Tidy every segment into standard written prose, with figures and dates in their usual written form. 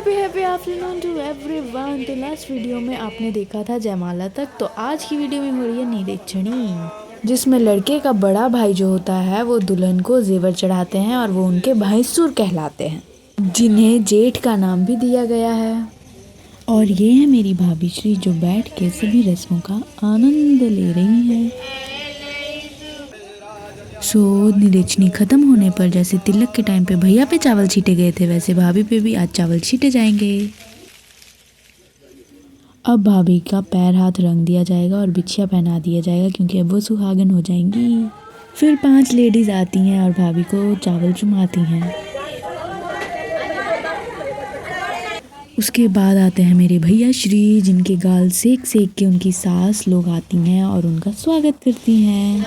Happy afternoon to everyone. तो last video में आपने देखा था जयमाला तक, तो आज की वीडियो में हो रही है निरीक्षणी, जिसमें लड़के का बड़ा भाई जो होता है वो दुल्हन को जेवर चढ़ाते हैं और वो उनके भैंसुर कहलाते हैं, जिन्हें जेठ का नाम भी दिया गया है। और ये है मेरी भाभी श्री जो बैठ के सभी रस्मों का आनंद ले रही है। निरीक्षणी खत्म होने पर जैसे तिलक के टाइम पे भैया पे चावल छीटे गए थे, वैसे भाभी पे भी आज चावल छीटे जाएंगे। अब भाभी का पैर हाथ रंग दिया जाएगा और बिछिया पहना दिया जाएगा, क्योंकि अब वो सुहागन हो जाएंगी। फिर 5 लेडीज आती हैं और भाभी को चावल चुमाती हैं। उसके बाद आते हैं मेरे भैया श्री, जिनके गाल सेक सेक के उनकी सास लोग आती हैं और उनका स्वागत करती हैं।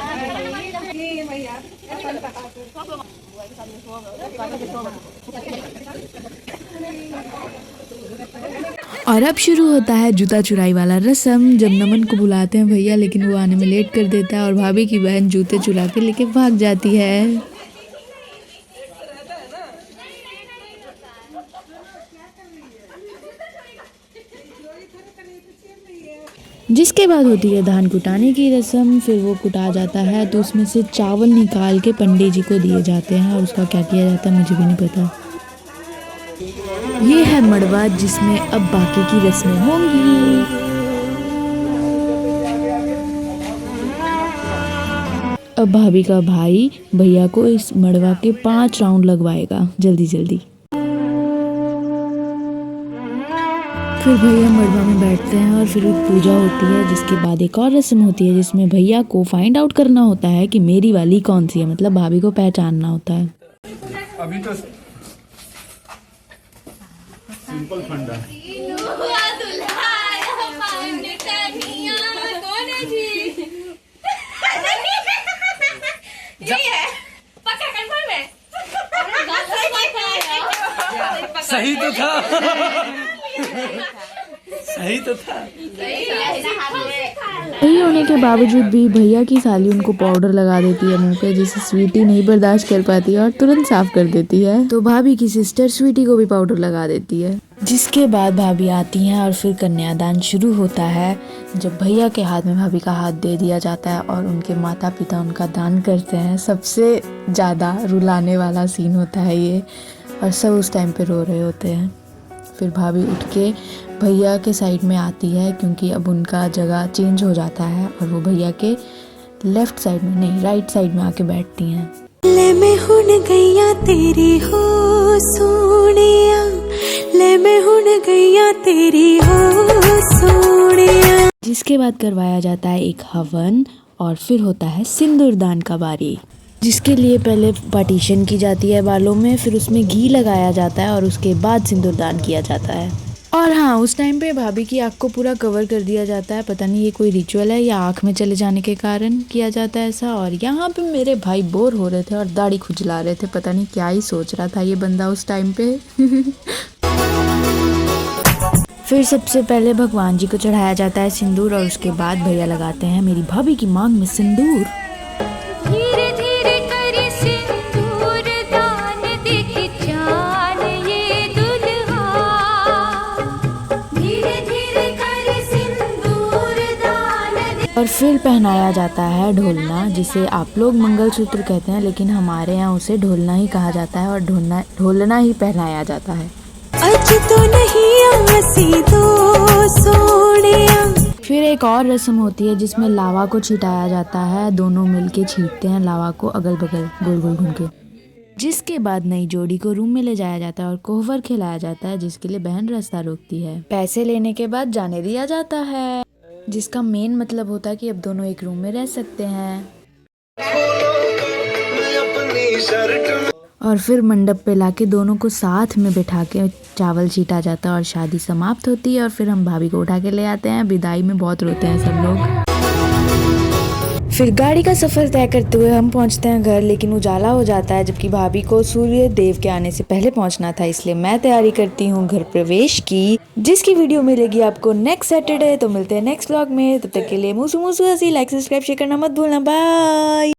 और अब शुरू होता है जूता चुराई वाला रस्म, जब नमन को बुलाते हैं भैया, लेकिन वो आने में लेट कर देता है और भाभी की बहन जूते चुरा के लेके भाग जाती है। जिसके बाद होती है धान कुटाने की रस्म। फिर वो कुटा जाता है तो उसमें से चावल निकाल के पंडित जी को दिए जाते हैं, और उसका क्या किया जाता है मुझे भी नहीं पता। ये है मड़वा, जिसमें अब बाकी की रस्में होंगी। अब भाभी का भाई भैया को इस मड़वा के 5 राउंड लगवाएगा जल्दी जल्दी। फिर भैया मड़वा में बैठते हैं और फिर एक पूजा होती है, जिसके बाद एक और रस्म होती है जिसमें भैया को फाइंड आउट करना होता है कि मेरी वाली कौन सी है, मतलब भाभी को पहचानना होता है। अभी तो सिंपल फंडा सही तो था सही तो था। सही होने के बावजूद भी भैया की साली उनको पाउडर लगा देती है मुंह पे, जिसे स्वीटी नहीं बर्दाश्त कर पाती और तुरंत साफ कर देती है। तो भाभी की सिस्टर स्वीटी को भी पाउडर लगा देती है। जिसके बाद भाभी आती हैं और फिर कन्यादान शुरू होता है, जब भैया के हाथ में भाभी का हाथ दे दिया जाता है और उनके माता पिता उनका दान करते हैं। सबसे ज़्यादा रुलाने वाला सीन होता है ये, और सब उस टाइम पे रो रहे होते हैं। फिर भाभी उठ के भैया के साइड में आती है, क्योंकि अब उनका जगह चेंज हो जाता है और वो भैया के लेफ्ट साइड में नहीं राइट साइड में आके बैठती हैं। ले मैं हुन गैया तेरी हो सोनिया, ले मैं हुन गैया तेरी हो सोनिया। जिसके बाद करवाया जाता है एक हवन, और फिर होता है सिंदूरदान का बारी, जिसके लिए पहले पार्टीशन की जाती है बालों में, फिर उसमें घी लगाया जाता है और उसके बाद सिंदूरदान किया जाता है। और हाँ, उस टाइम पे भाभी की आँख को पूरा कवर कर दिया जाता है। पता नहीं ये कोई रिचुअल है या आँख में चले जाने के कारण किया जाता है ऐसा। और यहाँ पे मेरे भाई बोर हो रहे थे और दाढ़ी खुजला रहे थे, पता नहीं क्या ही सोच रहा था ये बंदा उस टाइम पे। फिर सबसे पहले भगवान जी को चढ़ाया जाता है सिंदूर, और उसके बाद भैया लगाते हैं मेरी भाभी की मांग में सिंदूर। और फिर पहनाया जाता है ढोलना, जिसे आप लोग मंगलसूत्र कहते हैं, लेकिन हमारे यहाँ उसे ढोलना ही कहा जाता है, और ढोलना ही पहनाया जाता है। आज तो नहीं आसी तो सोनिया। फिर एक और रस्म होती है जिसमें लावा को छिटाया जाता है। दोनों मिलके छीटते हैं लावा को अगल बगल गोल गोल घूम के। जिसके बाद नई जोड़ी को रूम में ले जाया जाता है और कोहबर खिलाया जाता है, जिसके लिए बहन रास्ता रोकती है। पैसे लेने के बाद जाने दिया जाता है, जिसका मेन मतलब होता है कि अब दोनों एक रूम में रह सकते हैं। और फिर मंडप पे लाके दोनों को साथ में बिठा के चावल छीटा जाता है और शादी समाप्त होती है। और फिर हम भाभी को उठा के ले आते हैं। विदाई में बहुत रोते हैं सब लोग। फिर गाड़ी का सफर तय करते हुए हम पहुंचते हैं घर, लेकिन उजाला हो जाता है, जबकि भाभी को सूर्य देव के आने से पहले पहुंचना था। इसलिए मैं तैयारी करती हूं घर प्रवेश की, जिसकी वीडियो मिलेगी आपको नेक्स्ट सैटरडे। तो मिलते हैं नेक्स्ट व्लॉग में, तब तक के लिए मूसू मूसू हंसी। लाइक सब्सक्राइब शेयर करना मत भूलना। बाय।